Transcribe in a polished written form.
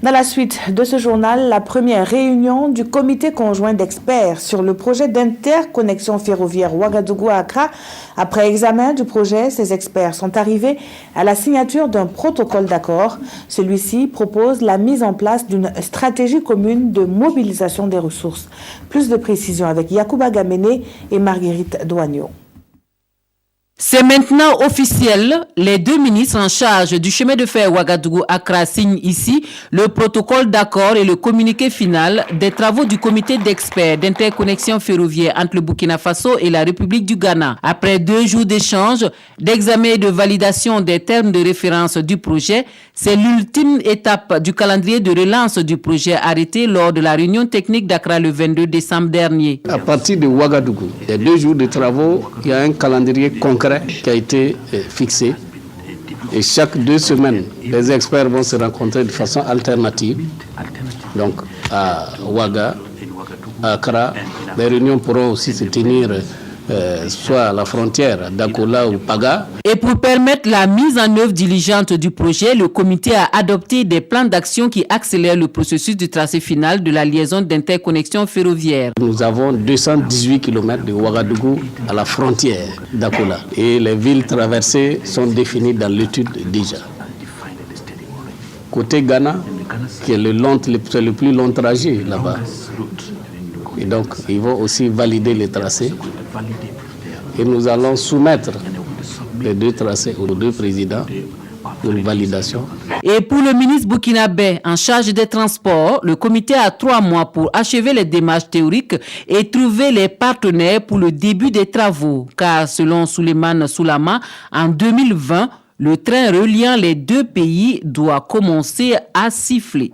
Dans la suite de ce journal, la première réunion du comité conjoint d'experts sur le projet d'interconnexion ferroviaire Ouagadougou-Accra. Après examen du projet, ces experts sont arrivés à la signature d'un protocole d'accord. Celui-ci propose la mise en place d'une stratégie commune de mobilisation des ressources. Plus de précisions avec Yacouba Gamene et Marguerite Douagneau. C'est maintenant officiel. Les deux ministres en charge du chemin de fer Ouagadougou-Accra signent ici le protocole d'accord et le communiqué final des travaux du comité d'experts d'interconnexion ferroviaire entre le Burkina Faso et la République du Ghana. Après 2 jours d'échanges, d'examen et de validation des termes de référence du projet, c'est l'ultime étape du calendrier de relance du projet arrêté lors de la réunion technique d'Accra le 22 décembre dernier. À partir de Ouagadougou, il y a 2 jours de travaux, il y a un calendrier concret qui a été fixé. Et chaque 2 semaines, les experts vont se rencontrer de façon alternative. Donc à Ouaga, à Accra, les réunions pourront aussi se tenir soit à la frontière d'Akola ou Paga. Et pour permettre la mise en œuvre diligente du projet, le comité a adopté des plans d'action qui accélèrent le processus du tracé final de la liaison d'interconnexion ferroviaire. Nous avons 218 km de Ouagadougou à la frontière d'Akola. Et les villes traversées sont définies dans l'étude déjà. Côté Ghana, qui est le plus long trajet là-bas. Et donc, ils vont aussi valider les tracés. Et nous allons soumettre les 2 tracés aux 2 présidents pour une validation. Et pour le ministre burkinabé en charge des transports, le comité a 3 mois pour achever les démarches théoriques et trouver les partenaires pour le début des travaux. Car selon Souleymane Soulama, en 2020, le train reliant les 2 pays doit commencer à siffler.